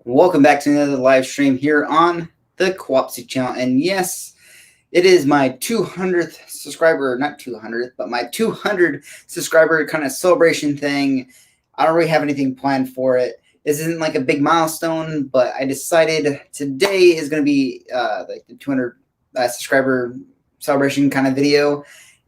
Welcome back to another live stream here on the Quapsy channel. And yes, it is my 200th subscriber, not 200th, but my 200 subscriber kind of celebration thing. I don't really have anything planned for it. This isn't like a big milestone, but I decided today is going to be like the 200 subscriber celebration kind of video.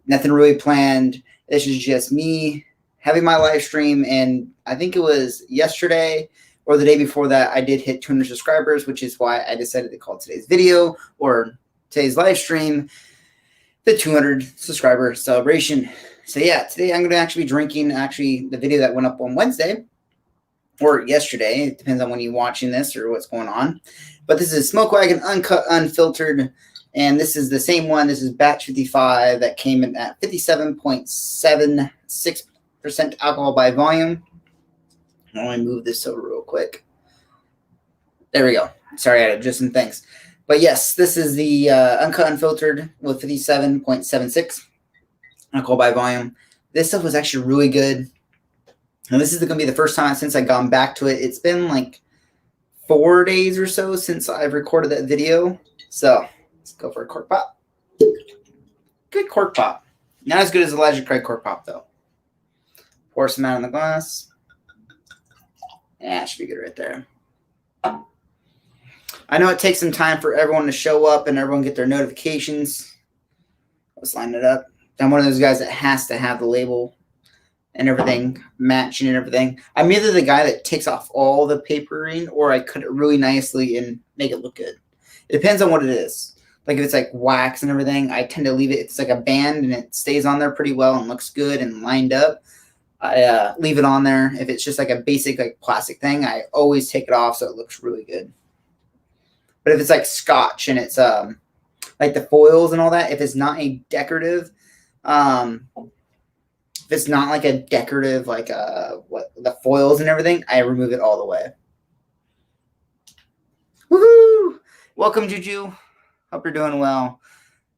Nothing really planned. This is just me having my live stream, and I think it was yesterday or the day before that, I did hit 200 subscribers, which is why I decided to call today's video or today's live stream the 200 subscriber celebration. So yeah, today I'm going to actually be drinking the video that went up on Wednesday or yesterday. It depends on when you're watching this or what's going on. But this is Smoke Wagon Uncut Unfiltered, and this is the same one. This is batch 55 that came in at 57.76% alcohol by volume. Let me move this over real quick. There we go. Sorry, I had to adjust some things. But yes, this is the Uncut Unfiltered with 57.76 alcohol by volume. This stuff was actually really good. And this is going to be the first time since I've gone back to it. It's been like 4 days or so since I've recorded that video. So let's go for a cork pop. Good cork pop. Not as good as Elijah Craig cork pop, though. Pour some out in the glass. Yeah, it should be good right there. I know it takes some time for everyone to show up and everyone get their notifications. Let's line it up. I'm one of those guys that has to have the label and everything matching and everything. I'm either the guy that takes off all the papering or I cut it really nicely and make it look good. It depends on what it is. Like if it's like wax and everything, I tend to leave it. It's like a band and it stays on there pretty well and looks good and lined up. I leave it on there. If it's just like a basic like plastic thing, I always take it off so it looks really good. But if it's like scotch and it's like the foils and all that, if it's not a decorative, if it's not like a decorative like what the foils and everything, I remove it all the way. Woohoo! Welcome, Juju. Hope you're doing well.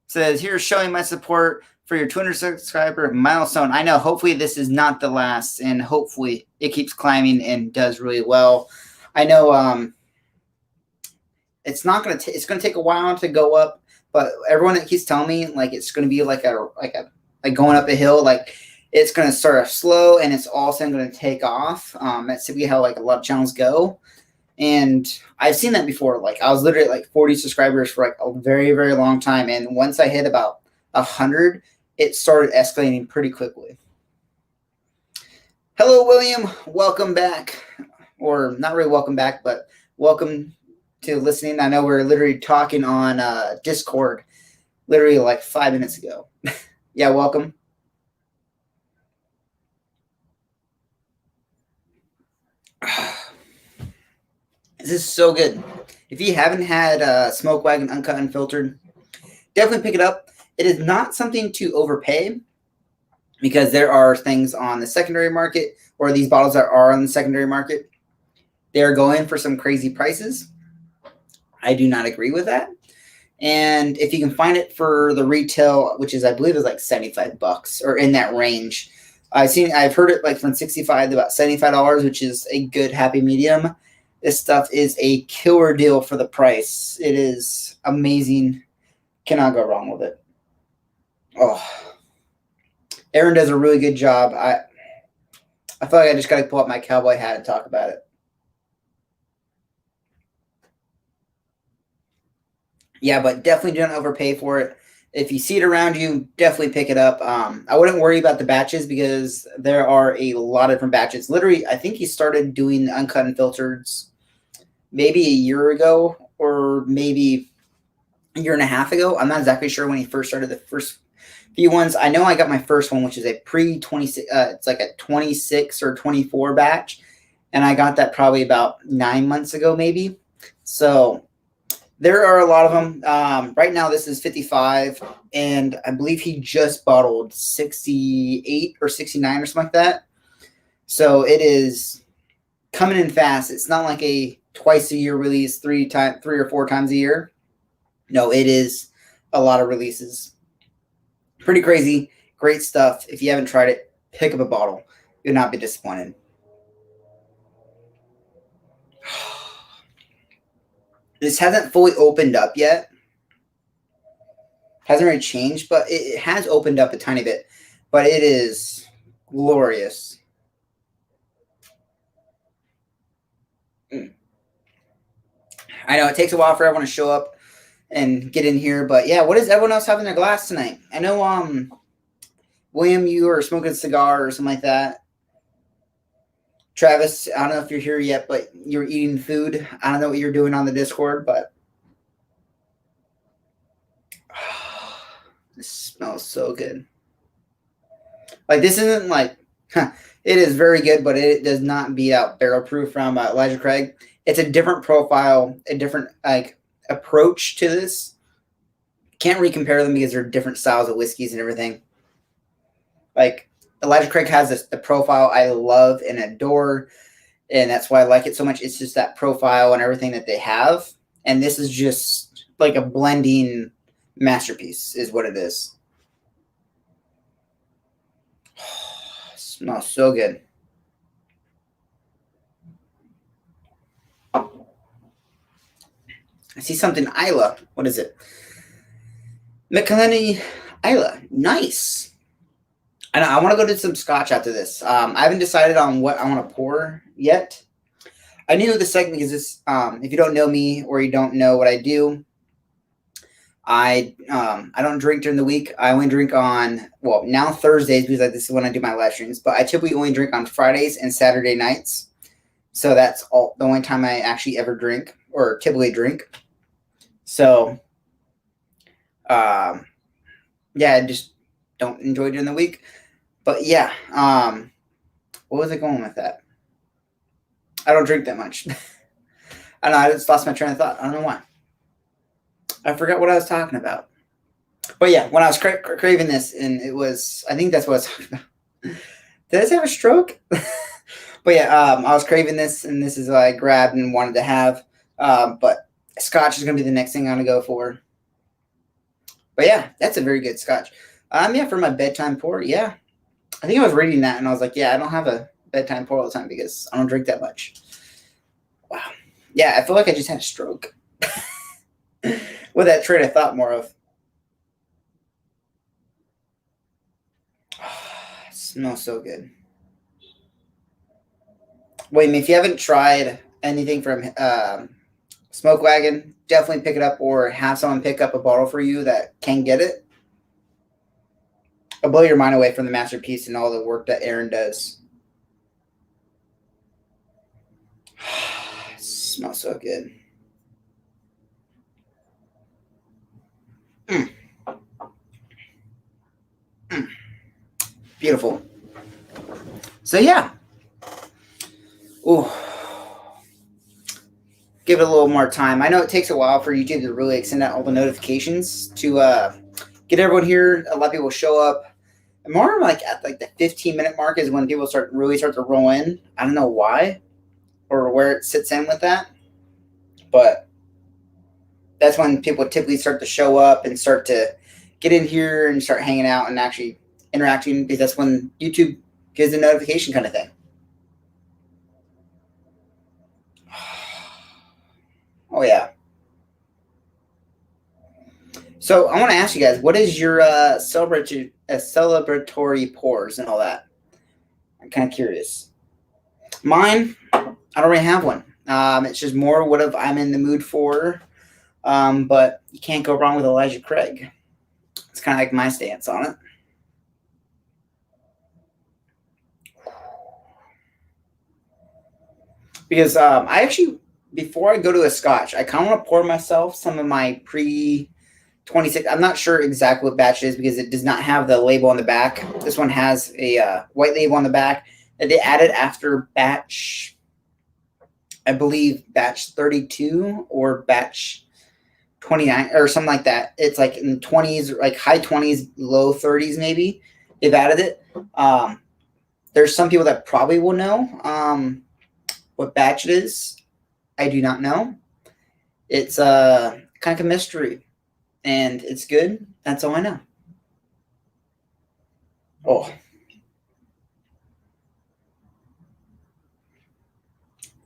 It says here's showing my support for your 200 subscriber milestone. I know, hopefully this is not the last, and hopefully it keeps climbing and does really well. I know it's not going to it's going to take a while to go up, but everyone that keeps telling me like it's going to be like going up a hill, like it's going to start off slow and it's also going to take off. That's typically how like a lot of channels go. And I've seen that before. Like I was literally at like 40 subscribers for like a very, very long time. And once I hit about 100, it started escalating pretty quickly. Hello, William. Welcome back. Or not really welcome back, but welcome to listening. I know we're literally talking on Discord literally like 5 minutes ago. Yeah, welcome. This is so good. If you haven't had Smoke Wagon Uncut Unfiltered, definitely pick it up. It is not something to overpay because there are things on the secondary market, or these bottles that are on the secondary market, they're going for some crazy prices. I do not agree with that. And if you can find it for the retail, which is I believe is like $75 or in that range, I've heard it like from $65 to about $75, which is a good happy medium. This stuff is a killer deal for the price. It is amazing. Cannot go wrong with it. Oh, Aaron does a really good job. I feel like I just got to pull up my cowboy hat and talk about it. Yeah, but definitely don't overpay for it. If you see it around you, definitely pick it up. I wouldn't worry about the batches because there are a lot of different batches. Literally, I think he started doing Uncut Unfiltereds maybe a year ago or maybe a year and a half ago. I'm not exactly sure when he first started the first few ones. I know I got my first one, which is a pre-26. It's like a 26 or 24 batch, and I got that probably about 9 months ago, maybe. So there are a lot of them. Right now, this is 55, and I believe he just bottled 68 or 69 or something like that. So it is coming in fast. It's not like a twice a year release, three or four times a year. No, it is a lot of releases. Pretty crazy. Great stuff. If you haven't tried it, pick up a bottle. You'll not be disappointed. This hasn't fully opened up yet. Hasn't really changed, but it has opened up a tiny bit. But it is glorious. I know it takes a while for everyone to show up and get in here, but yeah, what does everyone else have in their glass tonight? I know, William, you were smoking a cigar or something like that. Travis, I don't know if you're here yet, but you're eating food. I don't know what you're doing on the Discord, but this smells so good. Like, this isn't like, it is very good, but it does not beat out Barrel Proof from Elijah Craig. It's a different profile, a different like approach to this. Can't really compare them because they're different styles of whiskeys and everything. Like, Elijah Craig has the profile I love and adore, and that's why I like it so much. It's just that profile and everything that they have, and this is just like a blending masterpiece is what it is. Smells so good. I see something Isla. What is it? McClellan Isla. Nice. I want to go to some scotch after this. I haven't decided on what I want to pour yet. I knew the segment because this, if you don't know me or you don't know what I do, I don't drink during the week. I only drink on, well, now Thursdays because this is when I do my live streams, but I typically only drink on Fridays and Saturday nights. So that's all the only time I actually ever drink or typically drink. So, yeah, I just don't enjoy during the week. But yeah, what was I going with that? I don't drink that much. I don't know. I just lost my train of thought. I don't know why. I forgot what I was talking about. But yeah, when I was craving this, and it was, I think that's what I was talking about. Did I just have a stroke? But yeah, I was craving this, and this is what I grabbed and wanted to have. But scotch is going to be the next thing I'm going to go for. But yeah, that's a very good scotch. Yeah, for my bedtime pour, yeah. I think I was reading that, and I was like, yeah, I don't have a bedtime pour all the time because I don't drink that much. Wow. Yeah, I feel like I just had a stroke. With that train of thought more of. It smells so good. Wait, if you haven't tried anything from Smoke Wagon, definitely pick it up or have someone pick up a bottle for you that can get it. I'll blow your mind away from the masterpiece and all the work that Aaron does. It smells so good. Mm. Mm. Beautiful. So yeah. Ooh. Give it a little more time. I know it takes a while for YouTube to really extend out all the notifications to get everyone here. A lot of people show up. And more like at like the 15-minute mark is when people start to roll in. I don't know why or where it sits in with that, but that's when people typically start to show up and start to get in here and start hanging out and actually interacting, because that's when YouTube gives a notification kind of thing. Oh yeah. So I want to ask you guys, what is your celebratory pours and all that? I'm kind of curious. Mine, I don't really have one. It's just more what if I'm in the mood for. But you can't go wrong with Elijah Craig. It's kind of like my stance on it. Because I actually, before I go to a scotch, I kind of want to pour myself some of my pre-26. I'm not sure exactly what batch it is because it does not have the label on the back. This one has a white label on the back that they added after batch, I believe, batch 32 or batch 29 or something like that. It's like in the 20s, like high 20s, low 30s maybe. They've added it. There's some people that probably will know what batch it is. I do not know. It's kind of a mystery, and it's good. That's all I know. Oh.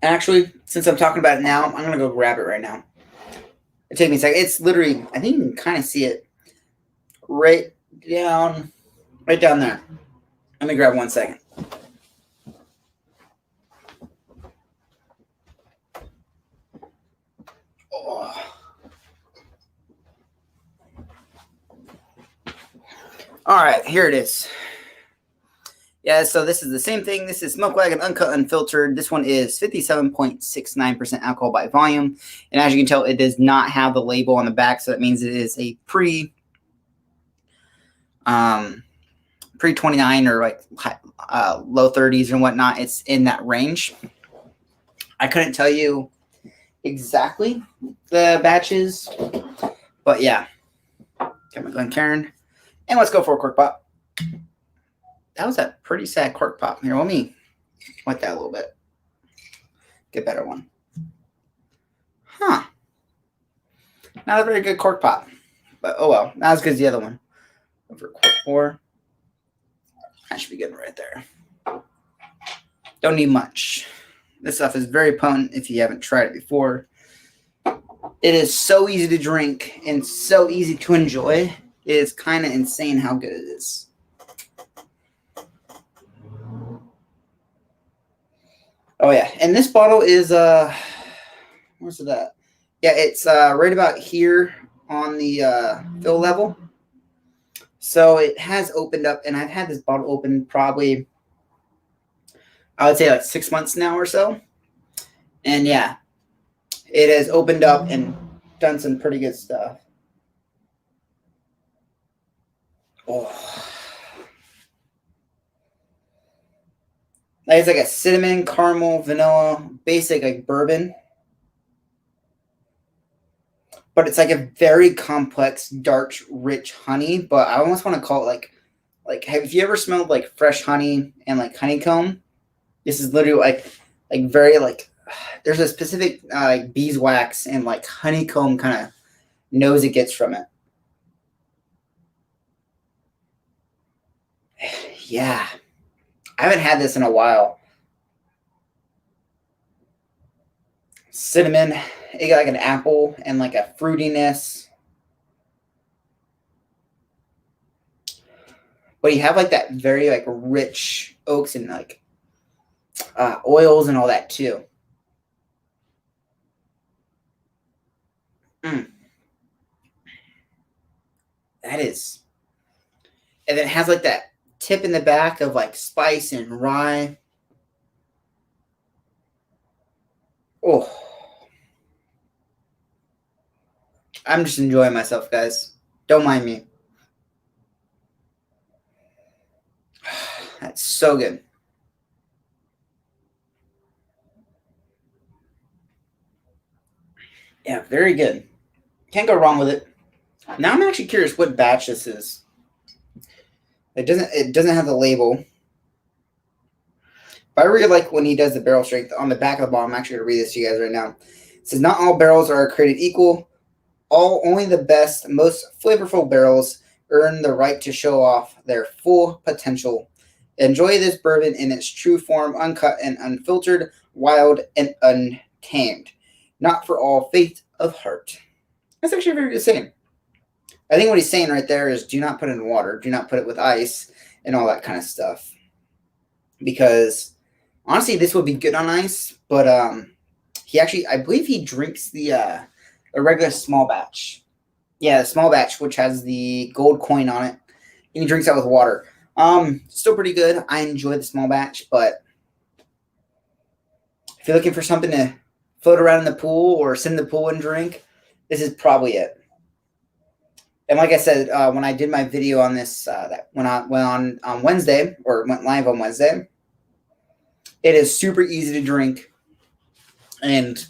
Actually, since I'm talking about it now, I'm going to go grab it right now. It took me a second. It's literally, I think you can kind of see it right down there. Let me grab 1 second. Oh. All right, here it is. Yeah, so this is the same thing. This is Smoke Wagon Uncut Unfiltered. This one is 57.69% alcohol by volume. And as you can tell, it does not have the label on the back, so that means it is a pre-29 or like low 30s and whatnot. It's in that range. I couldn't tell you exactly the batches, but yeah. Got my Glencairn. And let's go for a cork pop. That was a pretty sad cork pop. Here, let me wet that a little bit. Get a better one. Huh. Not a very good cork pop. But oh well. Not as good as the other one. Over cork 4. That should be good right there. Don't need much. This stuff is very potent if you haven't tried it before. It is so easy to drink and so easy to enjoy. It is kind of insane how good it is. Oh yeah, and this bottle is where's it at? Yeah, it's right about here on the fill level. So it has opened up, and I've had this bottle open probably, I would say like 6 months now or so. And yeah, it has opened up and done some pretty good stuff. Oh. It's like a cinnamon, caramel, vanilla, basic like bourbon. But it's like a very complex, dark, rich honey. But I almost want to call it like have you ever smelled like fresh honey and like honeycomb? This is literally like very like there's a specific like beeswax and like honeycomb kind of nose it gets from it. Yeah. I haven't had this in a while. Cinnamon, it got like an apple and like a fruitiness. But you have like that very like rich oaks and like oils and all that too. That is. And then it has like that tip in the back of like spice and rye. Oh. I'm just enjoying myself, guys. Don't mind me. That's so good. Yeah, very good. Can't go wrong with it. Now I'm actually curious what batch this is. It doesn't have the label. But I really like when he does the barrel strength on the back of the bottle. I'm actually going to read this to you guys right now. It says, not all barrels are created equal. Only the best, most flavorful barrels earn the right to show off their full potential. Enjoy this bourbon in its true form, uncut and unfiltered, wild and untamed. Not for all faith of heart. That's actually a very good saying. I think what he's saying right there is do not put it in water. Do not put it with ice and all that kind of stuff. Because honestly, this would be good on ice. But he actually, I believe he drinks the regular small batch. Yeah, the small batch, which has the gold coin on it. And he drinks that with water. Still pretty good. I enjoy the small batch. But if you're looking for something to float around in the pool or sit in the pool and drink, this is probably it. And like I said, when I did my video on this, that went on Wednesday, or went live on Wednesday, it is super easy to drink. And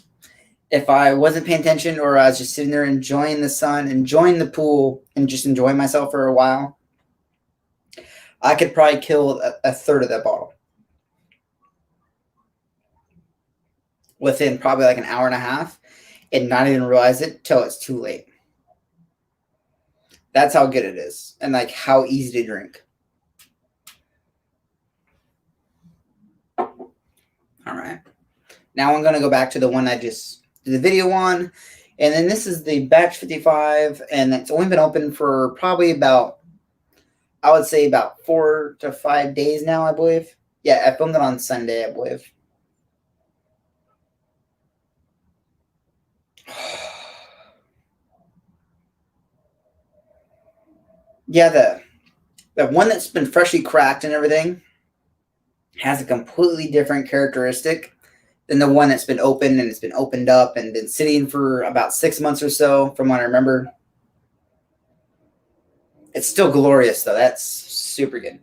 if I wasn't paying attention or I was just sitting there enjoying the sun, enjoying the pool, and just enjoying myself for a while, I could probably kill a third of that bottle within probably like an hour and a half and not even realize it till it's too late. That's how good it is and like how easy to drink. All right. Now I'm going to go back to the one I just did the video on. And then this is the batch 55, and it's only been open for probably about, I would say about 4 to 5 days now, I believe. Yeah, I filmed it on Sunday, I believe. Yeah, the one that's been freshly cracked and everything has a completely different characteristic than the one that's been opened and it's been opened up and been sitting for about 6 months or so, from what I remember. It's still glorious though. That's super good.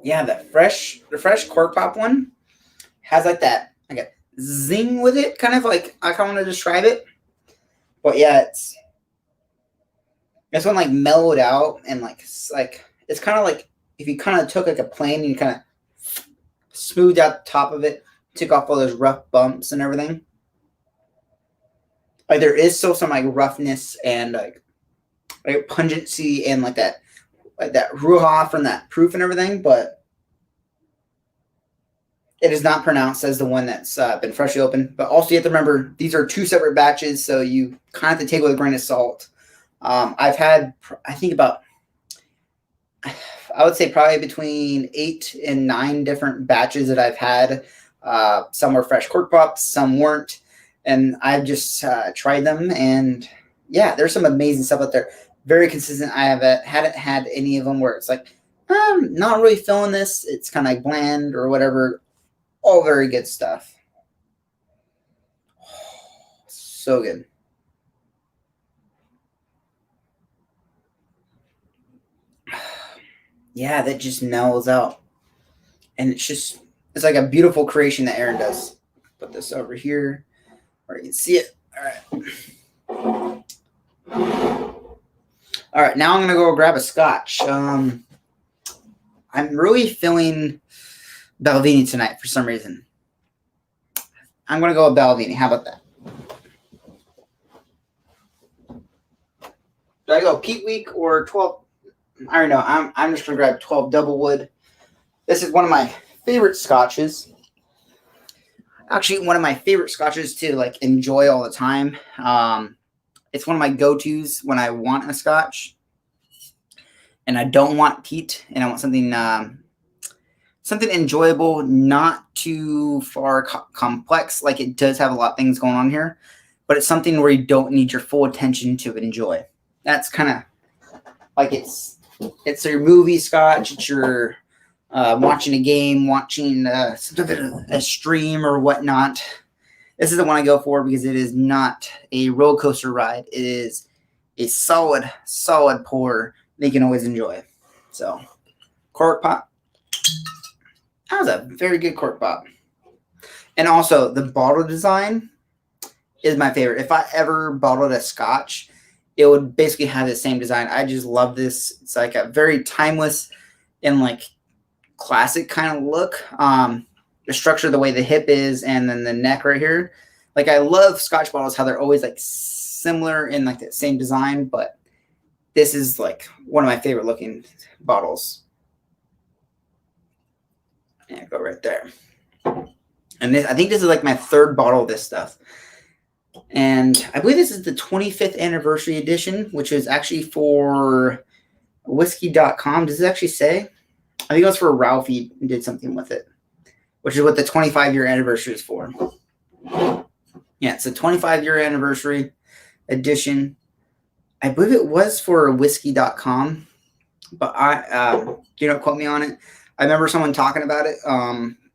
Yeah, the fresh cork pop one has like that like a zing with it, kind of like I kind of want to describe it. But yeah, it's one like mellowed out and like it's kind of like if you kind of took like a plane and you kind of smoothed out the top of it, took off all those rough bumps and everything. Like there is still some like roughness and like pungency and like that ruach from that proof and everything, but it is not pronounced as the one that's been freshly opened. But also you have to remember these are 2 separate batches, so you kind of have to take it with a grain of salt. I've had, I think about, I would say probably between 8 and 9 different batches that I've had. Some were fresh cork pops, some weren't. And I've just tried them, and yeah, there's some amazing stuff out there. Very consistent. I hadn't had any of them where it's like, I'm not really feeling this. It's kind of like bland or whatever. All very good stuff. So good. Yeah, that just mellows out. And it's like a beautiful creation that Aaron does. Put this over here where you can see it. All right. All right, now I'm going to go grab a scotch. I'm really feeling Balvenie tonight for some reason. I'm going to go with Balvenie. How about that? Do I go Peat Week or 12? I don't know. I'm just going to grab 12 Double Wood. This is one of my favorite scotches. Actually, one of my favorite scotches to like enjoy all the time. It's one of my go-tos when I want a scotch, and I don't want peat, and I want something something enjoyable, not too far complex. Like it does have a lot of things going on here, but it's something where you don't need your full attention to enjoy. That's kind of like it's your movie scotch. It's your watching a game, watching a stream or whatnot. This is the one I go for because it is not a roller coaster ride. It is a solid pour that you can always enjoy. So, cork pop. That was a very good cork pop. And also, the bottle design is my favorite. If I ever bottled a scotch, it would basically have the same design. I just love this. It's like a very timeless and like classic kind of look. The structure, the way the hip is, and then the neck right here. Like I love scotch bottles, how they're always like similar in like the same design, but this is like one of my favorite looking bottles. Yeah, go right there. And this, I think this is like my 3rd bottle of this stuff. And I believe this is the 25th anniversary edition, which is actually for whiskey.com. Does it actually say? I think it was for Ralphie did something with it, which is what the 25-year anniversary is for. Yeah, it's a 25-year anniversary edition. I believe it was for whiskey.com, but I do not quote me on it. I remember someone talking about it,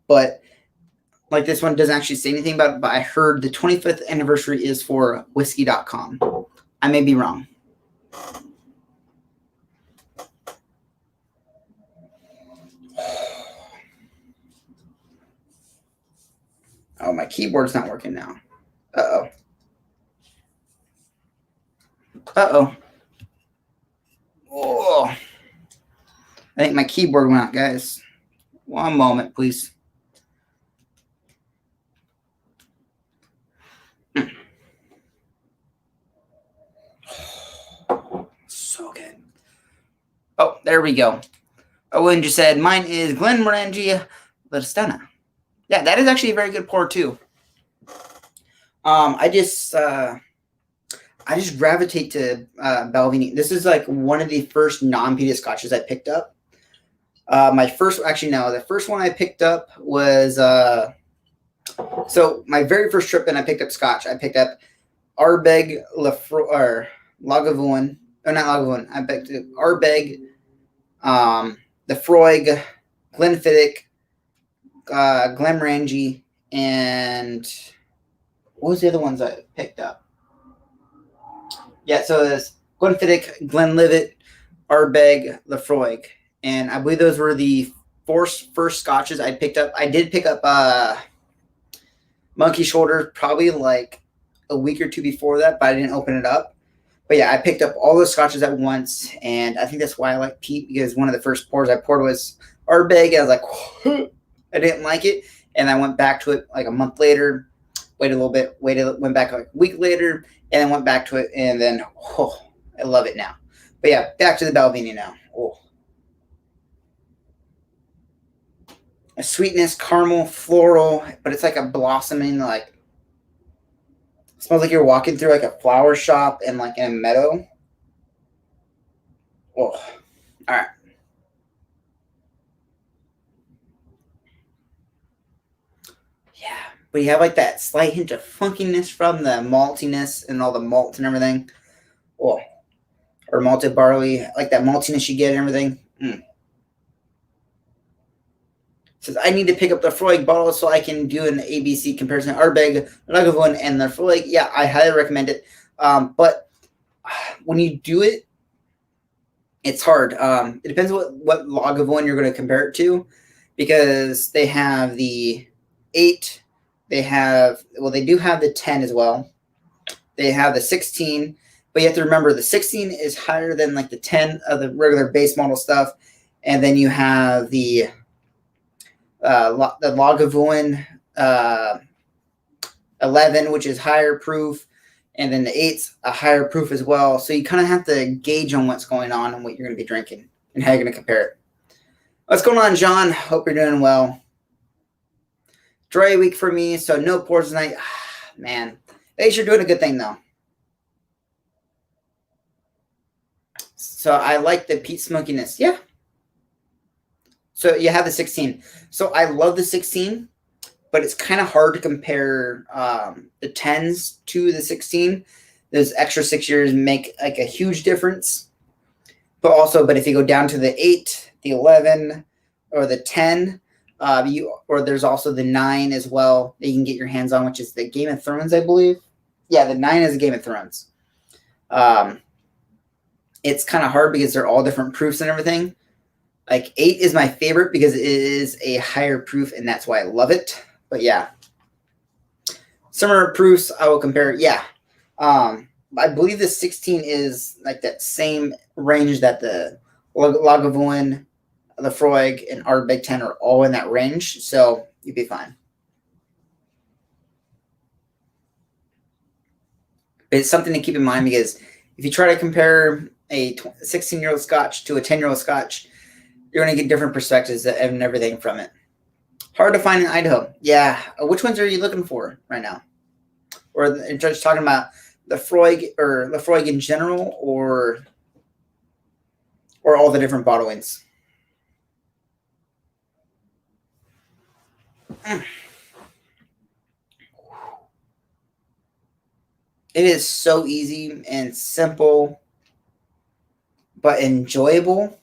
but like this one doesn't actually say anything about it, but I heard the 25th anniversary is for whiskey.com. I may be wrong. Oh, my keyboard's not working now. Uh-oh. Uh-oh. Oh. I think my keyboard went out, guys. One moment, please. So good. Oh, there we go. Owen just said, mine is Glenmorangie Listana. Yeah, that is actually a very good pour too. I just gravitate to Balvenie. This is like one of the first non-peated scotches I picked up. The first one I picked up was so my very first trip, and I picked up scotch. I picked up Ardbeg or Lagavulin, or not Lagavulin. I picked up Ardbeg, Laphroaig, Glenfiddich, Glenmorangie, and what was the other ones I picked up? Yeah, so it's Glenfiddich, Glenlivet, Ardbeg, Laphroaig, and I believe those were the first scotches I picked up. I did pick up Monkey Shoulder probably like a week or two before that, but I didn't open it up. But yeah, I picked up all those scotches at once, and I think that's why I like Pete, because one of the first pours I poured was Ardbeg, and I was like, I didn't like it, and I went back to it like a month later, waited a little bit, went back like a week later, and then went back to it, and then I love it now. But yeah, back to the Balvenie now. A sweetness, caramel, floral, but it's like a blossoming, like it smells like you're walking through like a flower shop and like in a meadow. All right. Yeah, but you have like that slight hint of funkiness from the maltiness and all the malts and everything. Or malted barley, like that maltiness you get and everything. Says I need to pick up the Laphroaig bottle so I can do an ABC comparison. Ardbeg, Lagavulin, and the Laphroaig. Yeah, I highly recommend it. But when you do it, it's hard. It depends what Lagavulin you're going to compare it to, because they have the 8. They do have the 10 as well. They have the 16, but you have to remember the 16 is higher than like the 10 of the regular base model stuff, and then you have the Lagavulin 11, which is higher proof, and then the 8's a higher proof as well. So you kind of have to gauge on what's going on and what you're going to be drinking and how you're going to compare it. What's going on, John? Hope you're doing well. Dry week for me, so no pours tonight. Man, at least you're doing a good thing though. So I like the peat smokiness. Yeah. So you have the 16. So I love the 16, but it's kind of hard to compare the 10s to the 16. Those extra 6 years make like a huge difference. But if you go down to the 8, the 11, or the 10, there's also the 9 as well that you can get your hands on, which is the Game of Thrones, I believe. Yeah, the 9 is the Game of Thrones. It's kind of hard because they're all different proofs and everything. Like 8 is my favorite because it is a higher proof, and that's why I love it. But yeah, summer proofs I will compare. Yeah, I believe the 16 is like that same range that the Lagavulin, Laphroaig, and Ardbeg 10 are all in that range, so you'd be fine. But it's something to keep in mind, because if you try to compare a 16-year-old Scotch to a 10-year-old Scotch, you're going to get different perspectives and everything from it. Hard to find in Idaho. Yeah. Which ones are you looking for right now? Or just talking about Laphroaig in general, or all the different bottlings? It is so easy and simple, but enjoyable.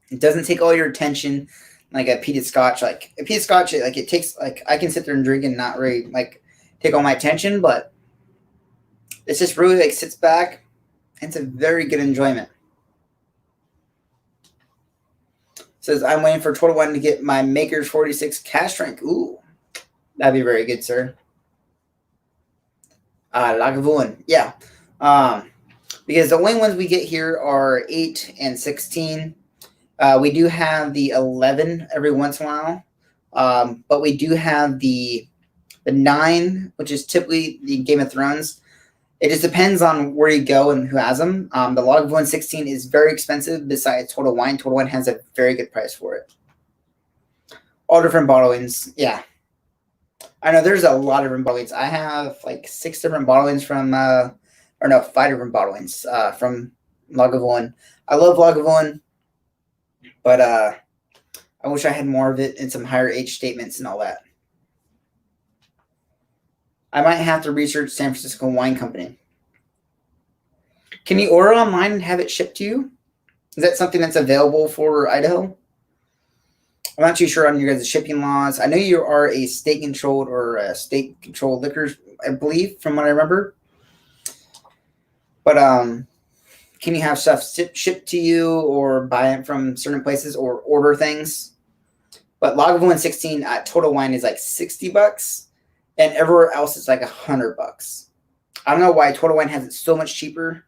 It doesn't take all your attention like a peated Scotch. Like a peated Scotch, like it takes, like I can sit there and drink and not really like take all my attention, but it's just really like sits back. It's a very good enjoyment. Says I'm waiting for Total Wine to get my Maker's 46 cask strength. Ooh, that'd be very good, sir. Lagavulin, yeah. Because the only ones we get here are 8 and 16. We do have the 11 every once in a while, but we do have the 9, which is typically the Game of Thrones. It just depends on where you go and who has them. The Lagavulin 16 is very expensive besides Total Wine. Total Wine has a very good price for it. All different bottlings, yeah. I know there's a lot of different bottlings. I have like 6 different bottlings from, or no, 5 different bottlings from Lagavulin. I love Lagavulin, but I wish I had more of it and some higher age statements and all that. I might have to research San Francisco Wine Company. Can you order online and have it shipped to you? Is that something that's available for Idaho? I'm not too sure on your guys' shipping laws. I know you are a state-controlled or a state-controlled liquor, I believe, from what I remember. But can you have stuff shipped to you or buy it from certain places or order things? But Lagavulin 16 at Total Wine is like $60, and everywhere else it's like $100. I don't know why Total Wine has it so much cheaper,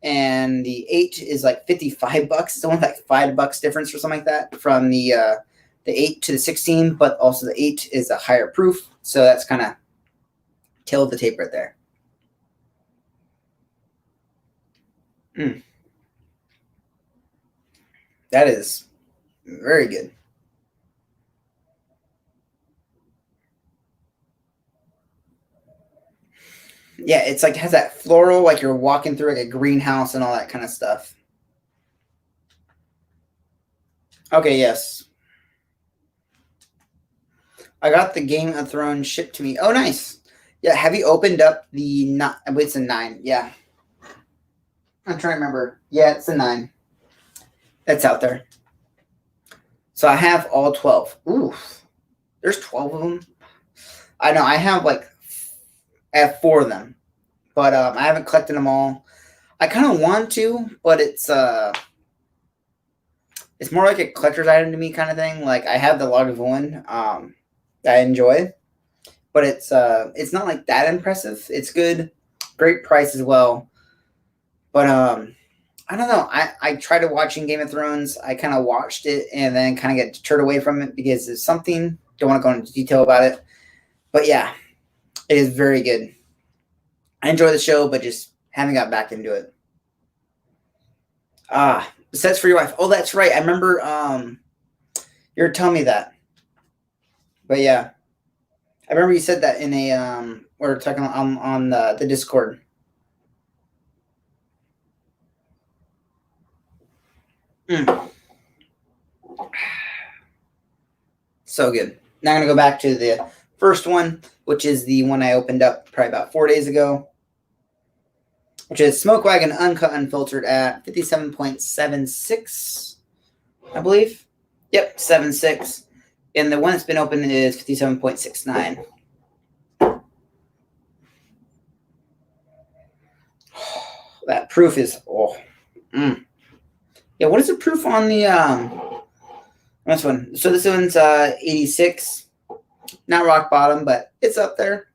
and the 8 is like $55. It's only like $5 difference or something like that from the 8 to the 16, but also the 8 is a higher proof, so that's kind of tail of the tape right there. That is very good. Yeah, it's like has that floral, like you're walking through like a greenhouse and all that kind of stuff. Okay, yes. I got the Game of Thrones shipped to me. Oh, nice. Yeah, have you opened up the not? It's a 9. Yeah, I'm trying to remember. Yeah, it's a 9. That's out there. So I have all 12. Ooh, there's 12 of them. I know. I have 4 of them, but I haven't collected them all. I kind of want to, but it's more like a collector's item to me kind of thing. Like I have the Lagavulin that I enjoy, but it's not like that impressive. It's good, great price as well. But I don't know. I tried watching Game of Thrones. I kind of watched it and then kind of get deterred away from it because there's something. Don't want to go into detail about it, but yeah, it is very good. I enjoy the show, but just haven't got back into it. Sets for your wife. Oh, that's right. I remember you were telling me that. But yeah, I remember you said that in a we are talking on the Discord. So good. Now I'm gonna go back to the first one, which is the one I opened up probably about 4 days ago, which is Smoke Wagon Uncut Unfiltered at 57.76, I believe. Yep, 76. And the one that's been open is 57.69. That proof is Yeah, what is the proof on the this one? So this one's 86. Not rock bottom, but it's up there.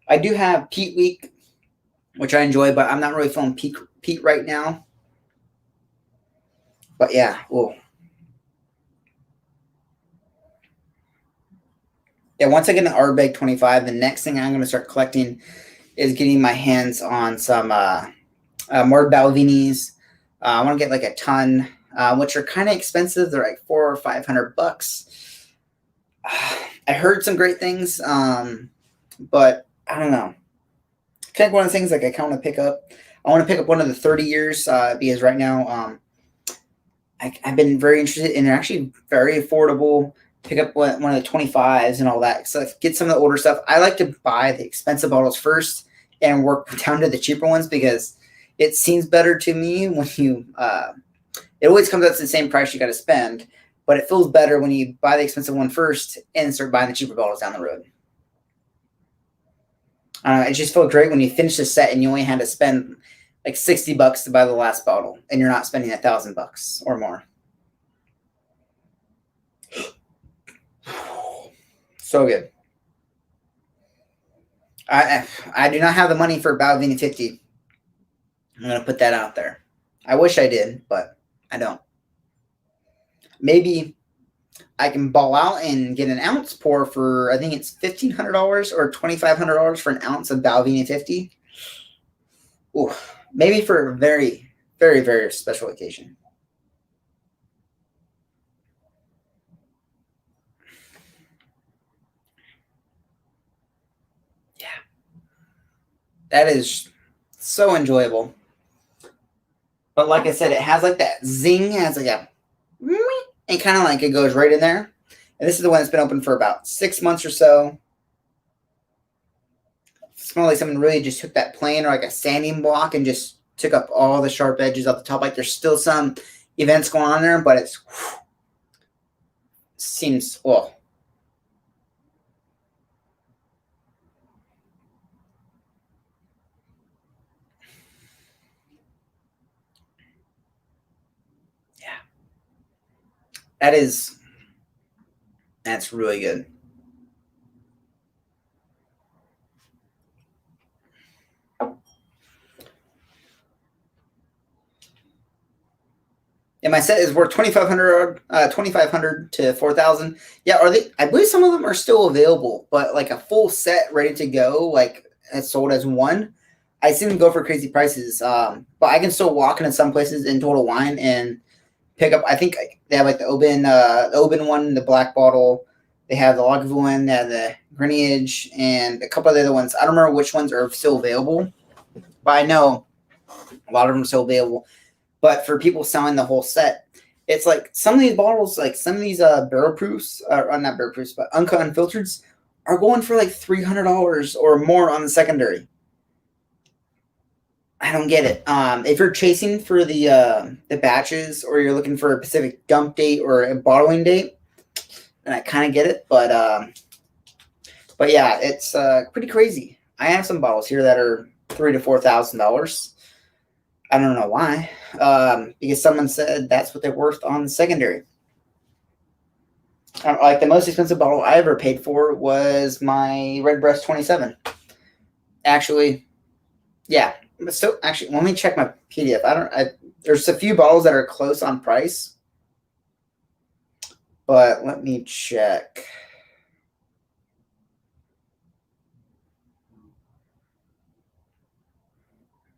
I do have peat week, which I enjoy, but I'm not really feeling peat right now. But yeah, yeah, once I get an Ardbeg 25, the next thing I'm going to start collecting is getting my hands on some more Balvinis. I want to get like a ton, which are kind of expensive. They're like $400 or $500. I heard some great things, but I don't know. Kind of one of the things like I kind of want to pick up. I want to pick up one of the 30 years because right now I've been very interested and they're actually very affordable. Pick up one of the 25s and all that. So get some of the older stuff. I like to buy the expensive bottles first and work down to the cheaper ones because it seems better to me when you it always comes out to the same price you got to spend, but it feels better when you buy the expensive one first and start buying the cheaper bottles down the road. It just felt great when you finish the set and you only had to spend like $60 to buy the last bottle and you're not spending $1,000 or more. So good. I do not have the money for Balvenie 50. I'm going to put that out there. I wish I did, but I don't. Maybe I can ball out and get an ounce pour for, I think it's $1,500 or $2,500 for an ounce of Balvenie 50. Ooh, maybe for a very, very, very special occasion. That is so enjoyable. But like I said, it has like that zing, it has like a and kind of like it goes right in there. And this is the one that's been open for about 6 months or so. It smells like someone really just took that plane or like a sanding block and just took up all the sharp edges off the top. Like there's still some events going on there, but it's seems well. Yeah, that's really good. And my set is worth 2,500 to 4,000. Yeah, are they? I believe some of them are still available, but like a full set ready to go, like it's sold as one. I see them go for crazy prices. But I can still walk into some places in Total Wine and pick up. I think they have like the Oban one, the black bottle. They have the Lagavulin, they have the Greenwich, and a couple of the other ones. I don't remember which ones are still available, but I know a lot of them are still available. But for people selling the whole set, it's like some of these bottles, like some of these barrel proofs, or not barrel proofs, but uncut unfiltereds, are going for like $300 or more on the secondary. I don't get it. If you're chasing for the batches or you're looking for a specific dump date or a bottling date, then I kind of get it. But yeah, it's pretty crazy. I have some bottles here that are $3,000 to $4,000. I don't know why. Because someone said that's what they're worth on the secondary. Like the most expensive bottle I ever paid for was my Redbreast 27. Actually, yeah. But still, actually, let me check my PDF. There's a few bottles that are close on price, but let me check.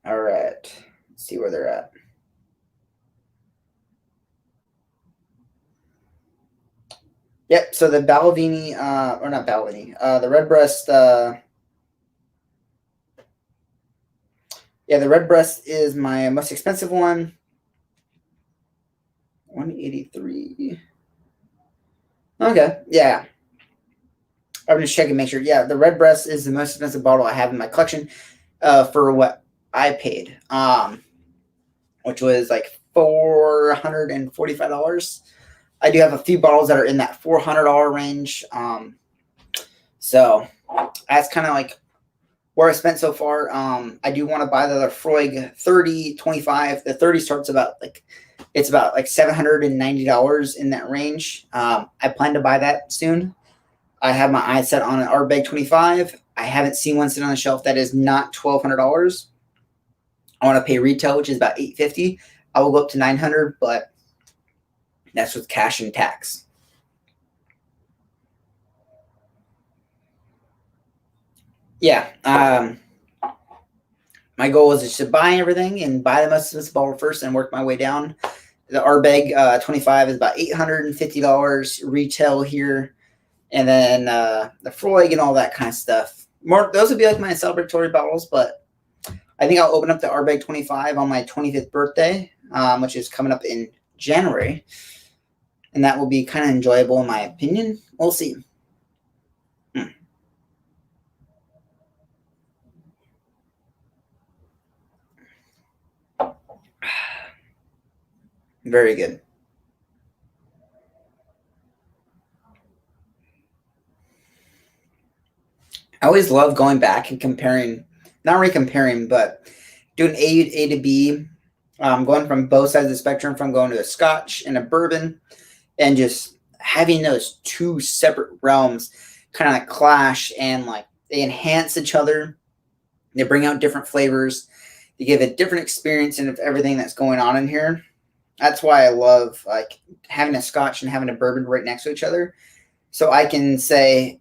All right, let's see where they're at. Yep. So the Balvenie, or not Balvenie, the Redbreast. Yeah, the Redbreast is my most expensive one. 183. Okay, yeah. I'm just checking, make sure. Yeah, the Redbreast is the most expensive bottle I have in my collection, for what I paid, which was like $445. I do have a few bottles that are in that $400 range. So that's kind of like where I spent so far. I do want to buy the Laphroaig 30, 25. The 30 starts about like $790 in that range. I plan to buy that soon. I have my eyes set on an Ardbeg 25. I haven't seen one sit on the shelf that is not $1,200. I want to pay retail, which is about $850. I will go up to $900, but that's with cash and tax. Yeah. My goal is just to buy everything and buy the most expensive bottle first and work my way down. The Ardbeg 25 is about $850 retail here. And then the Laphroaig and all that kind of stuff. Those would be like my celebratory bottles, but I think I'll open up the Ardbeg 25 on my 25th birthday, which is coming up in January. And that will be kind of enjoyable in my opinion. We'll see. Very good. I always love going back and comparing, not really comparing, but doing A to B, going from both sides of the spectrum, from going to a Scotch and a bourbon, and just having those two separate realms kind of like clash and like they enhance each other. They bring out different flavors. They give a different experience of everything that's going on in here. That's why I love like having a Scotch and having a bourbon right next to each other, so I can say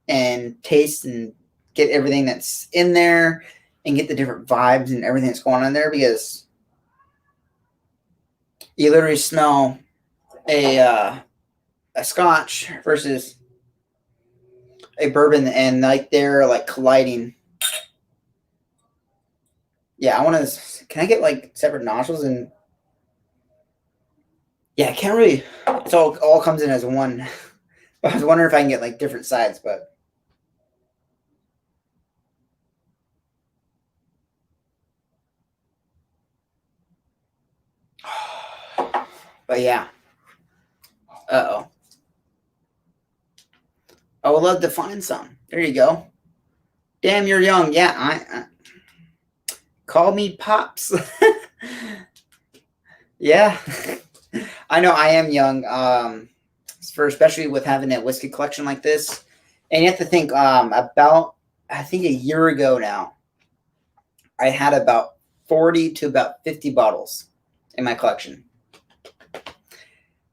and taste and get everything that's in there and get the different vibes and everything that's going on there, because you literally smell a Scotch versus a bourbon and like they're like colliding. Yeah, I want to. Can I get like separate nostrils? And yeah, I can't really. It's all comes in as one. I was wondering if I can get like different sides, but yeah. Uh oh. I would love to find some. There you go. Damn, you're young. Yeah, I call me pops. Yeah, I know I am young. For especially with having a whiskey collection like this, and you have to think about I think a year ago now, I had about 40 to about 50 bottles in my collection.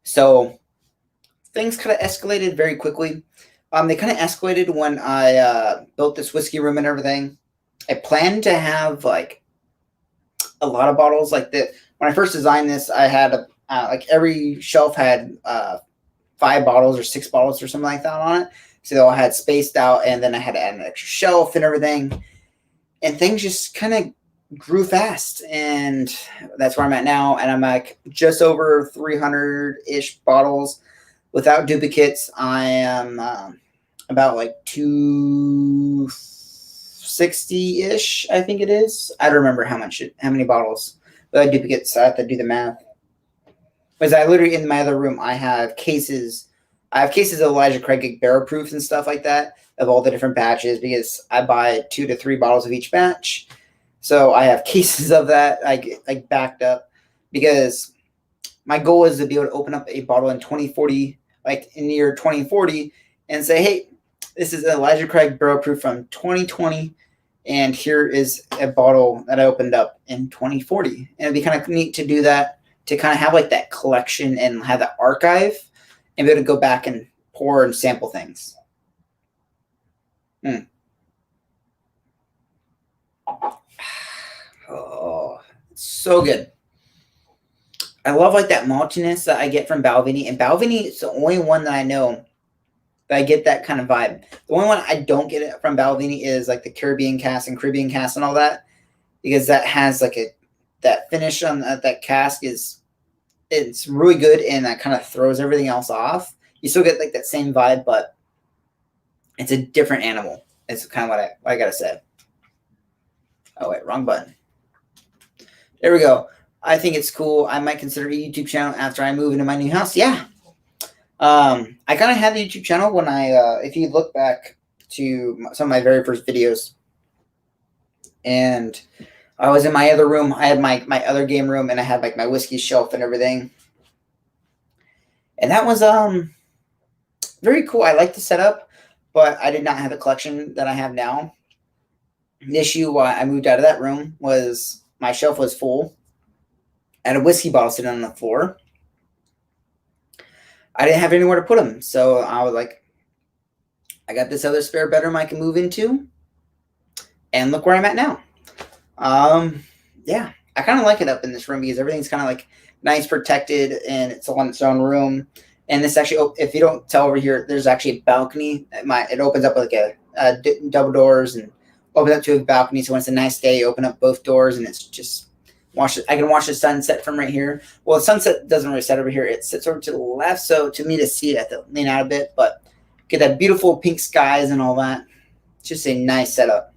So things kind of escalated very quickly. They kind of escalated when I built this whiskey room and everything. I planned to have like a lot of bottles. Like that when I first designed this, I had like every shelf had 5 bottles or 6 bottles or something like that on it. So they all had spaced out, and then I had to add an extra shelf and everything. And things just kind of grew fast, and that's where I'm at now. And I'm like just over 300-ish bottles without duplicates. I am about like 260-ish, I think it is. I don't remember how many bottles without duplicates. So I have to do the math. Because I literally in my other room I have cases. I have cases of Elijah Craig barrel proofs and stuff like that of all the different batches because I buy 2 to 3 bottles of each batch. So I have cases of that like backed up because my goal is to be able to open up a bottle in 2040, like in the year 2040, and say, hey, this is Elijah Craig barrel proof from 2020, and here is a bottle that I opened up in 2040. And it'd be kind of neat to do that, to kind of have like that collection and have that archive and be able to go back and pour and sample things. Mm. Oh, so good. I love like that maltiness that I get from Balvenie, and Balvenie is the only one that I know that I get that kind of vibe. The only one I don't get it from Balvenie is like the Caribbean cask and Caribbean cask and all that, because that has like that finish on that cask it's really good, and that kind of throws everything else off. You still get like that same vibe, but it's a different animal. It's kind of what I gotta say. Oh wait, wrong button. There we go. I think it's cool. I might consider a YouTube channel after I move into my new house. Yeah. I kind of had the YouTube channel when if you look back to some of my very first videos, and I was in my other room. I had my other game room, and I had like my whiskey shelf and everything. And that was very cool. I liked the setup, but I did not have the collection that I have now. The issue why I moved out of that room was my shelf was full. I had a whiskey bottle sitting on the floor. I didn't have anywhere to put them, so I was like, I got this other spare bedroom I can move into, and look where I'm at now. Yeah, I kind of like it up in this room because everything's kind of like nice, protected, and it's on its own room. And this actually, if you don't tell over here, there's actually a balcony. It opens up like a double doors and opens up to a balcony. So when it's a nice day, you open up both doors, and it's just I can watch the sunset from right here. Well, the sunset doesn't really set over here. It sits over to the left, so to me to see it, I have to lean out a bit. But get that beautiful pink skies and all that. It's just a nice setup.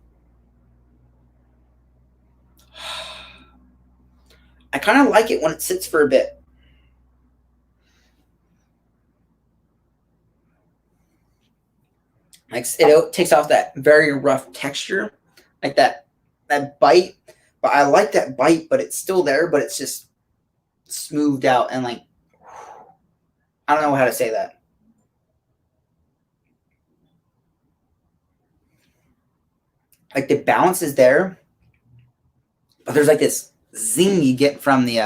I kind of like it when it sits for a bit. Like it takes off that very rough texture, like that bite. But I like that bite, but it's still there, but it's just smoothed out and like I don't know how to say that. Like the balance is there, but there's like this zing you get from the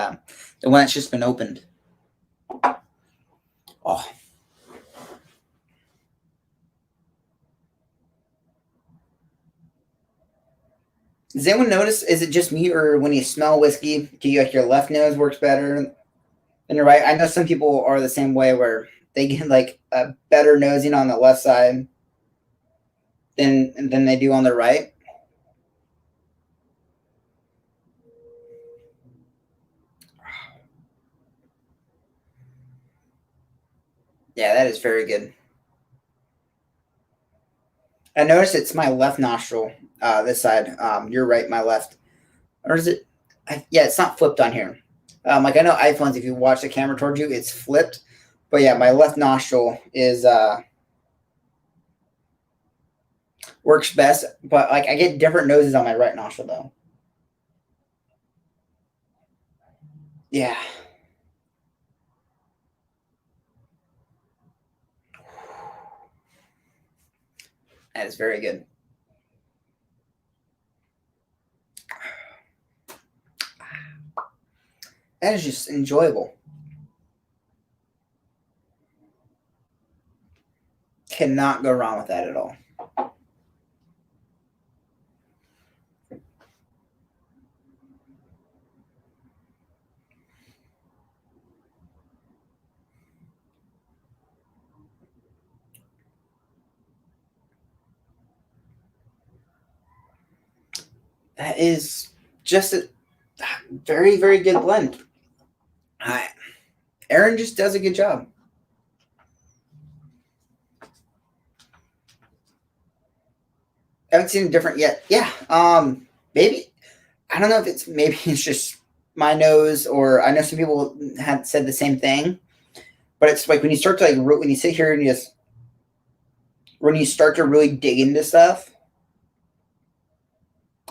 one that's just been opened. Oh. Does anyone notice? Is it just me, or when you smell whiskey, do you like your left nose works better than your right? I know some people are the same way, where they get like a better nosing on the left side than they do on the right. Yeah, that is very good. I noticed it's my left nostril, this side. You're right, my left. Or is it? Yeah, it's not flipped on here. Like I know iPhones, if you watch the camera towards you, it's flipped. But yeah, my left nostril is works best. But like I get different noses on my right nostril though. Yeah, that is very good. That is just enjoyable. Cannot go wrong with that at all. That is just a very, very good blend. Aaron just does a good job. I haven't seen it different yet. Yeah. Maybe I don't know if it's maybe it's just my nose or I know some people had said the same thing, but it's like when you start to like when you sit here and you just when you start to really dig into stuff,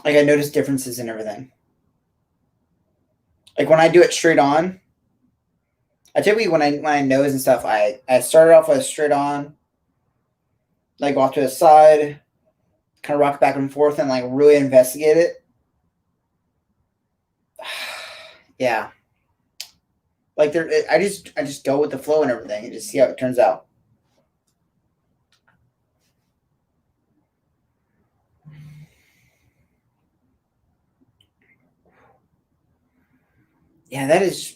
like I notice differences in everything. Like when I do it straight on, I typically when I nose and stuff, I started off with straight on, like off to the side, kind of rock back and forth and like really investigate it. Yeah, like there, I just go with the flow and everything and just see how it turns out. Yeah, that is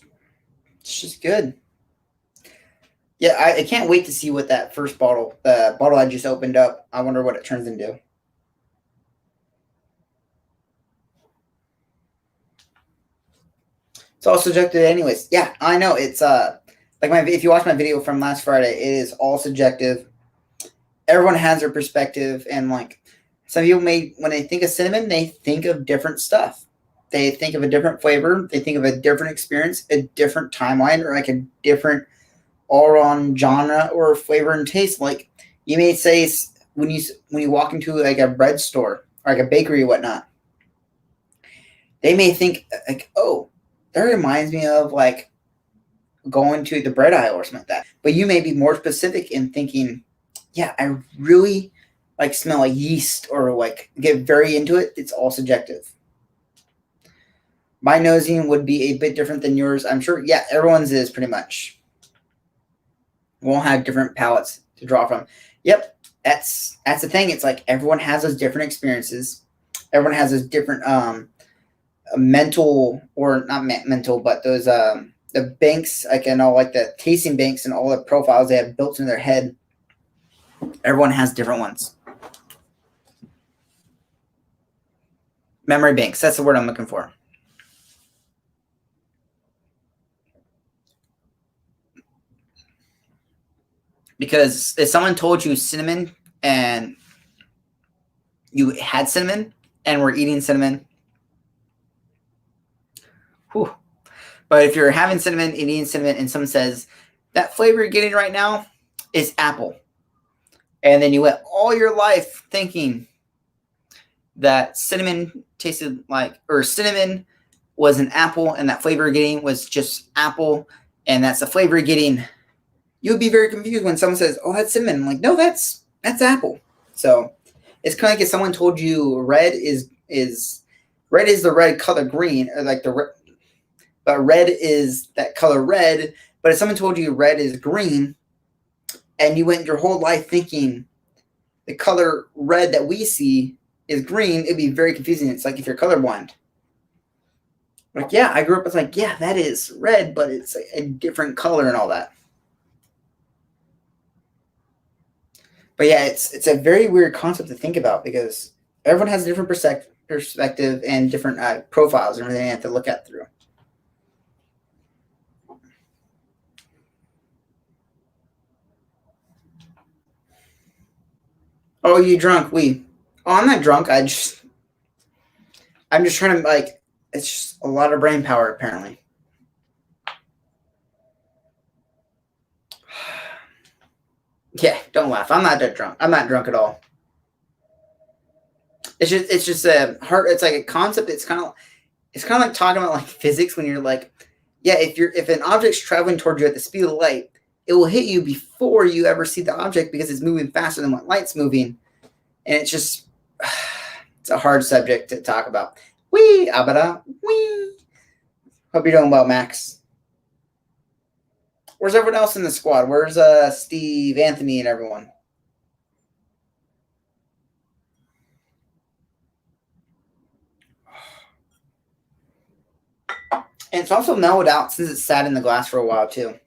it's just good. Yeah, I can't wait to see what that first bottle, the bottle I just opened up. I wonder what it turns into. It's all subjective, anyways. Yeah, I know. It's like my if you watch my video from last Friday, it is all subjective. Everyone has their perspective, and like some people may when they think of cinnamon, they think of different stuff. They think of a different flavor. They think of a different experience, a different timeline, or like a different all-around genre or flavor and taste. Like you may say when you walk into like a bread store or like a bakery or whatnot, they may think like, oh, that reminds me of like going to the bread aisle or something like that. But you may be more specific in thinking, yeah, I really like smell like yeast or like get very into it. It's all subjective. My nosing would be a bit different than yours. I'm sure. Yeah, everyone's is pretty much. We'll have different palettes to draw from. Yep, that's the thing. It's like everyone has those different experiences. Everyone has those different mental or not mental, but those the banks, like and all like the tasting banks and all the profiles they have built in their head. Everyone has different ones. Memory banks. That's the word I'm looking for. Because if someone told you cinnamon and you had cinnamon and were eating cinnamon, whew. But if you're having cinnamon and eating cinnamon and someone says that flavor you're getting right now is apple, and then you went all your life thinking that cinnamon tasted like, or cinnamon was an apple and that flavor you're getting was just apple and that's the flavor you're getting, you would be very confused when someone says, oh, that's cinnamon. I'm like, no, that's apple. So it's kind of like if someone told you red is the red color green, or like but red is that color red. But if someone told you red is green, and you went your whole life thinking the color red that we see is green, it'd be very confusing. It's like if you're colorblind. Like, yeah, I grew up with like, yeah, that is red, but it's a different color and all that. But yeah, it's a very weird concept to think about because everyone has a different perspective and different profiles and everything they have to look at through. Oh, you drunk? We. Oh, I'm not drunk. I'm just trying to like. It's just a lot of brain power apparently. Yeah, don't laugh. I'm not that drunk. I'm not drunk at all. It's just a hard. It's like a concept. It's kind of like talking about like physics when you're like, yeah, if an object's traveling towards you at the speed of light, it will hit you before you ever see the object because it's moving faster than what light's moving, and it's just it's a hard subject to talk about. Wee abada wee. Hope you're doing well, Max. Where's everyone else in the squad? Where's Steve, Anthony, and everyone? And it's also mellowed out since it's sat in the glass for a while too.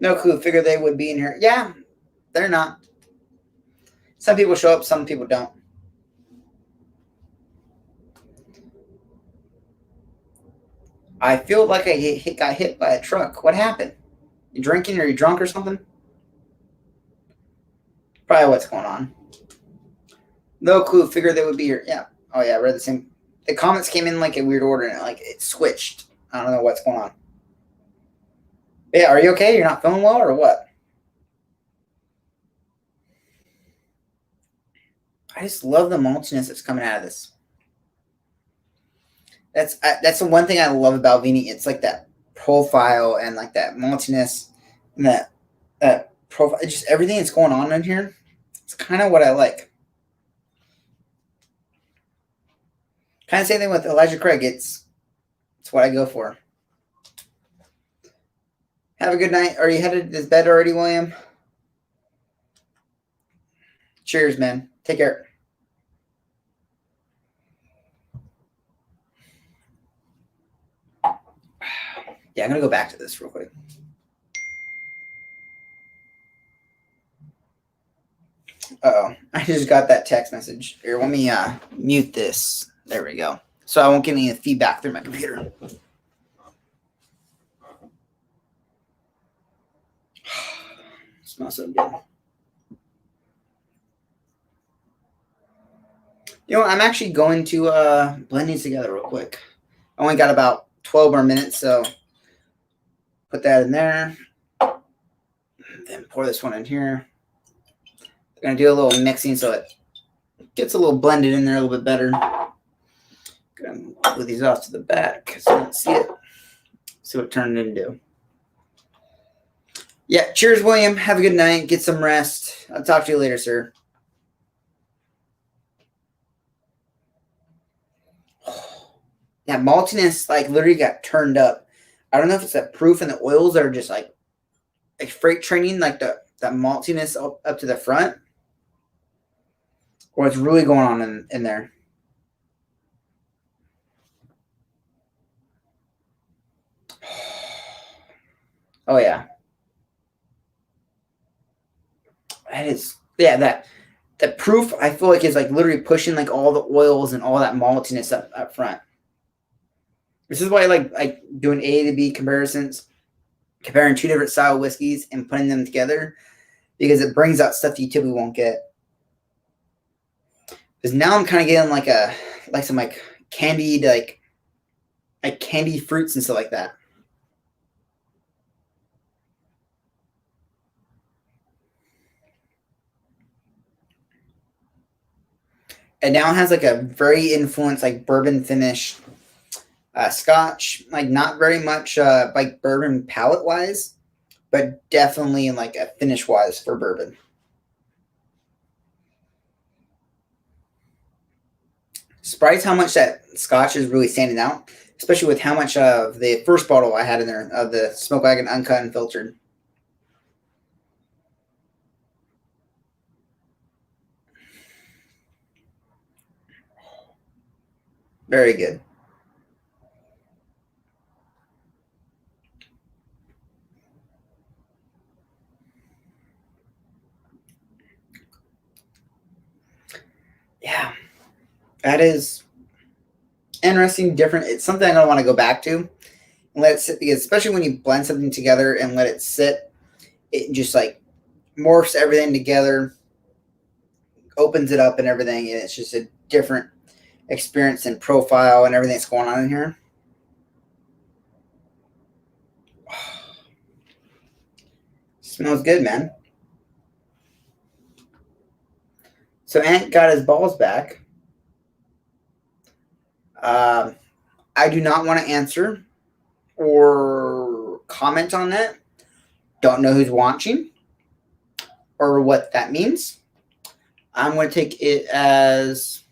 No clue. Figure they would be in here. Yeah, they're not. Some people show up, some people don't. I feel like I got hit by a truck. What happened? You drinking or you drunk or something? Probably what's going on. No clue. Figure they would be here. Yeah. Oh yeah, I read the same. The comments came in like a weird order and it switched. I don't know what's going on. Yeah, are you okay? You're not feeling well or what? I just love the maltiness that's coming out of this. That's the one thing I love about Vini. It's like that profile and like that maltiness and that profile. Just everything that's going on in here. It's kind of what I like. Kind of same thing with Elijah Craig. It's what I go for. Have a good night. Are you headed to bed already, William? Cheers, man. Take care. Yeah, I'm gonna go back to this real quick. Oh, I just got that text message. Here, let me mute this. There we go. So I won't get any feedback through my computer. Smells so good. You know, I'm actually going to blend these together real quick. I only got about 12 more minutes, so put that in there. Then pour this one in here. I'm gonna do a little mixing so it gets a little blended in there a little bit better. Gonna move these off to the back so you can see it. See what it turned into. Yeah, cheers, William. Have a good night. Get some rest. I'll talk to you later, sir. That maltiness like literally got turned up. I don't know if it's that proof and the oils that are just like freight training like that maltiness up to the front, or what's really going on in there. Oh yeah, that is that proof. I feel like is like literally pushing like all the oils and all that maltiness up front. This is why I like doing A to B comparisons, comparing two different style whiskeys and putting them together because it brings out stuff you typically won't get. Because now I'm kind of getting like some like candied like candied fruits and stuff like that. And now it has like a very influenced like bourbon finish, Scotch, like not very much like bourbon palate wise, but definitely like a finish wise for bourbon. Surprised how much that Scotch is really standing out, especially with how much of the first bottle I had in there of the Smoke Wagon Uncut and Filtered. Very good. Yeah, that is interesting, different. It's something I don't want to go back to and let it sit, because especially when you blend something together and let it sit, it just like morphs everything together, opens it up and everything, and it's just a different experience and profile and everything that's going on in here. Smells good, man. So Ant got his balls back. I do not want to answer or comment on that. Don't know who's watching or what that means. I'm going to take it as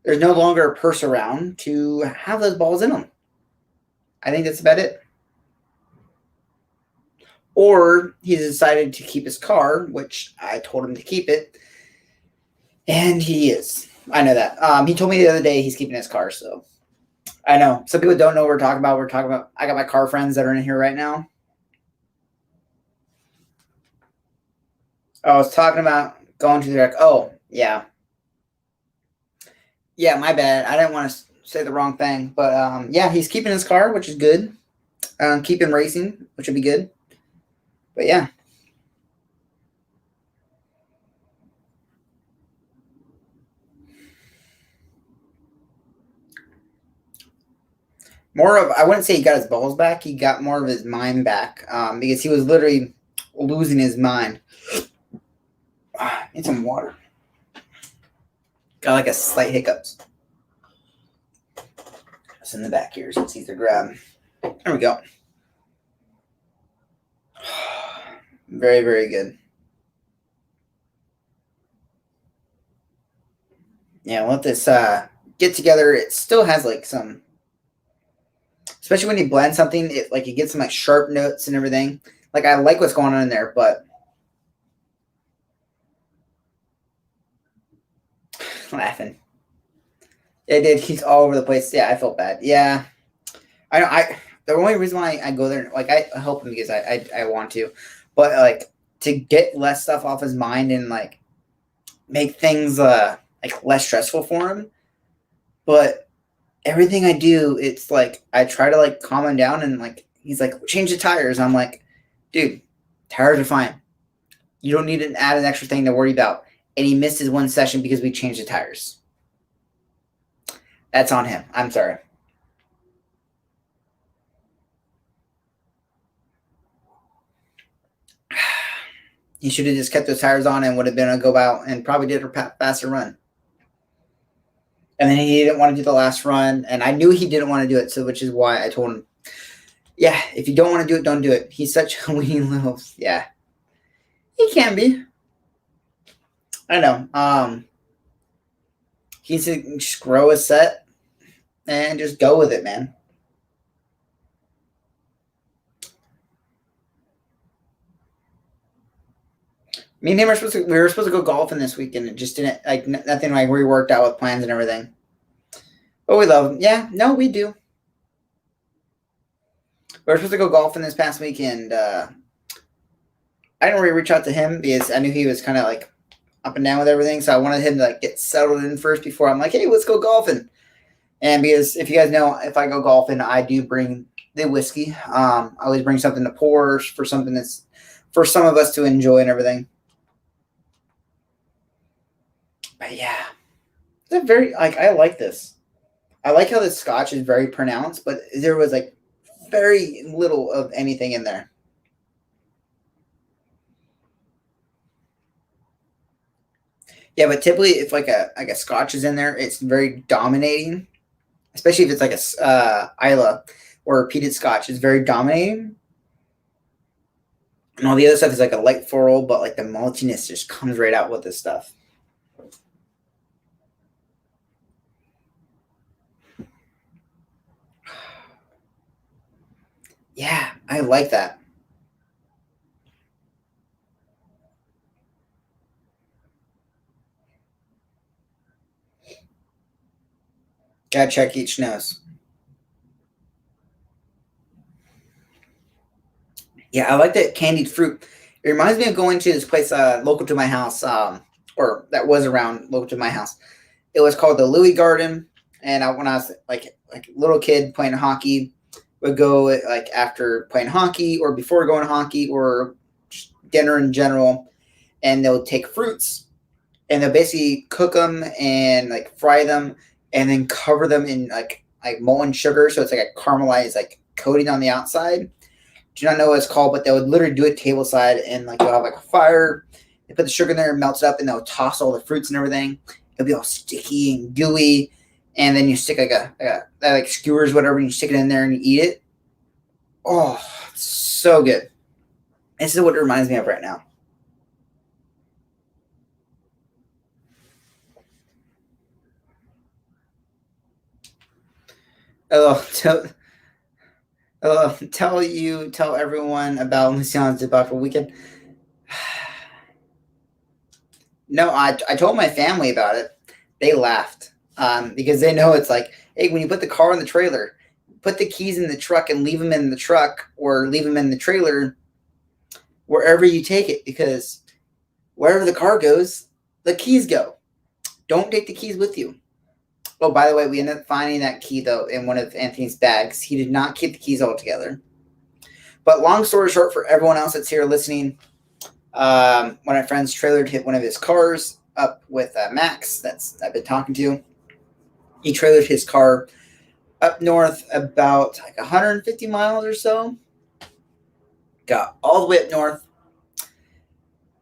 there's no longer a purse around to have those balls in them. I think that's about it. Or he's decided to keep his car, which I told him to keep it. And he is. I know that. He told me the other day he's keeping his car, so I know. Some people don't know what we're talking about. I got my car friends that are in here right now. I was talking about going to the wreck. Oh, yeah. Yeah, my bad. I didn't want to say the wrong thing. But, yeah, he's keeping his car, which is good. Keeping racing, which would be good. But, yeah. I wouldn't say he got his balls back. He got more of his mind back because he was literally losing his mind. Need some water. Got like a slight hiccups. It's in the back here, so it's easier to grab. There we go. Very, very good. Yeah, let this get together. It still has like some, especially when you blend something, it like you get some like sharp notes and everything. Like I like what's going on in there, but laughing. It did. He's all over the place. Yeah, I felt bad. Yeah, the only reason why I go there, like I help him because I want to, but like to get less stuff off his mind and like make things like less stressful for him. But everything I do, it's like I try to like calm him down, and like he's like, change the tires. I'm like, dude, tires are fine. You don't need to add an extra thing to worry about. And he missed his one session because we changed the tires. That's on him. I'm sorry. He should have just kept those tires on and would have been a go out and probably did a faster run. And then he didn't want to do the last run, and I knew he didn't want to do it, so which is why I told him, yeah, if you don't want to do it, don't do it. He's such a weenie little, yeah. He can be. I know. He needs to just grow a set and just go with it, man. Me and him we were supposed to go golfing this weekend. It just didn't, like, nothing like we worked out with plans and everything. But we love him. Yeah, no, we do. We were supposed to go golfing this past weekend. I didn't really reach out to him because I knew he was kind of like up and down with everything. So I wanted him to like get settled in first before I'm like, hey, let's go golfing. And because if you guys know, if I go golfing, I do bring the whiskey. I always bring something to pour for something that's for some of us to enjoy and everything. But yeah, it's a very like I like this. I like how the scotch is very pronounced, but there was like very little of anything in there. Yeah, but typically if like a scotch is in there, it's very dominating, especially if it's like a Isla or a peated scotch. It's very dominating. And all the other stuff is like a light floral, but like the maltiness just comes right out with this stuff. Yeah, I like that. Gotta check each nose. Yeah, I like that candied fruit. It reminds me of going to this place local to my house, or that was around local to my house. It was called the Louis Garden. And when I was like a little kid playing hockey, would go like after playing hockey or before going to hockey or dinner in general, and they'll take fruits and they'll basically cook them and like fry them and then cover them in like molten sugar, so it's like a caramelized like coating on the outside. Do not know what it's called, but they would literally do it tableside, and like you'll have like a fire. They put the sugar in there, melts it up, and they'll toss all the fruits and everything. It'll be all sticky and gooey, and then you stick like skewers, whatever, and you stick it in there and you eat it. Oh, it's so good. This is what it reminds me of right now. Tell everyone about Lucian's debacle weekend. No, I told my family about it. They laughed because they know it's like, hey, when you put the car in the trailer, put the keys in the truck and leave them in the truck or leave them in the trailer wherever you take it, because wherever the car goes, the keys go. Don't take the keys with you. Oh, by the way, we ended up finding that key, though, in one of Anthony's bags. He did not keep the keys all together. But long story short, for everyone else that's here listening, one of my friends' trailered hit one of his cars up with Max, that's I've been talking to. He trailered his car up north about like 150 miles or so. Got all the way up north,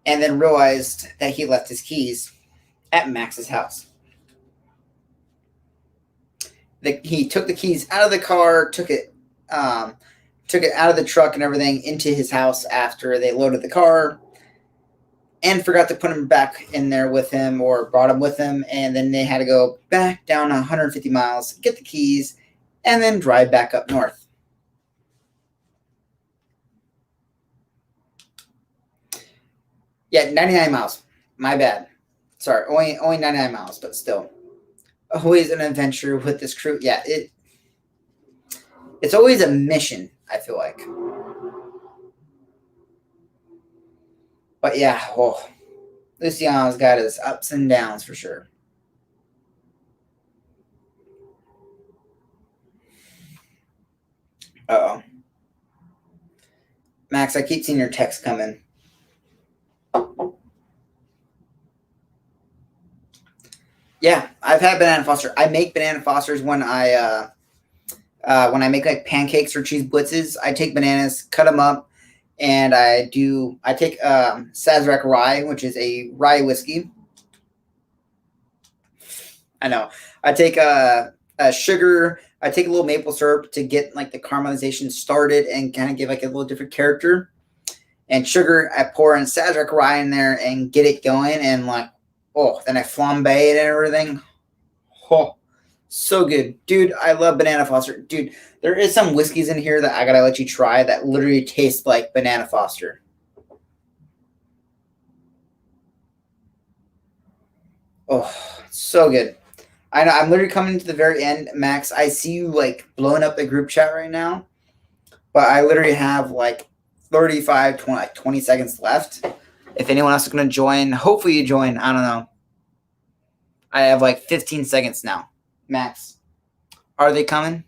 and then realized that he left his keys at Max's house. He took the keys out of the car, took it out of the truck and everything into his house after they loaded the car, and forgot to put them back in there with him or brought them with him. And then they had to go back down 150 miles, get the keys, and then drive back up north. Yeah, 99 miles. My bad. Sorry, only 99 miles, but still. Always an adventure with this crew. Yeah, it's always a mission, I feel like. But yeah, Luciano's got his ups and downs for sure. Uh-oh. Max, I keep seeing your text coming. Yeah, I've had banana foster. I make banana fosters when I make like pancakes or cheese blitzes. I take bananas, cut them up, and I take Sazerac rye, which is a rye whiskey. I know. I take sugar. I take a little maple syrup to get like the caramelization started and kind of give like a little different character. And sugar, I pour in Sazerac rye in there and get it going, and like, then I flambe it and everything. Oh, so good. Dude, I love banana foster. Dude, there is some whiskeys in here that I gotta let you try that literally taste like banana foster. Oh, so good. I know, I'm literally coming to the very end, Max. I see you like blowing up the group chat right now, but I literally have like 20 seconds left. If anyone else is going to join, hopefully you join. I don't know. I have like 15 seconds now. Max, are they coming?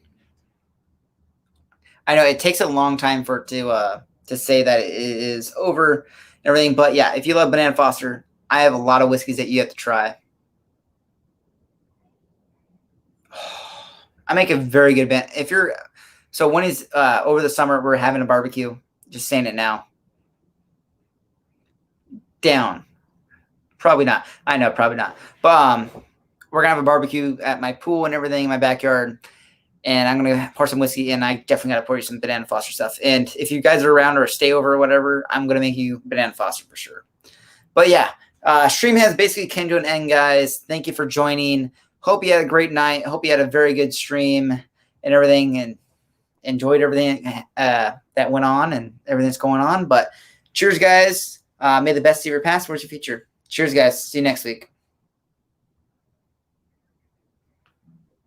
I know it takes a long time for it to say that it is over and everything. But yeah, if you love Banana Foster, I have a lot of whiskeys that you have to try. I make a very good band. So when is over the summer, we're having a barbecue. Just saying it now. Down. Probably not. I know, probably not. But we're gonna have a barbecue at my pool and everything in my backyard, and I'm gonna pour some whiskey, and I definitely gotta pour you some Banana Foster stuff. And if you guys are around or stay over or whatever, I'm gonna make you Banana Foster for sure. But yeah, stream has basically came to an end, guys. Thank you for joining. Hope you had a great night. Hope you had a very good stream and everything, and enjoyed everything that went on and everything that's going on. But cheers, guys. May the best of your past towards your future. Cheers, guys. See you next week.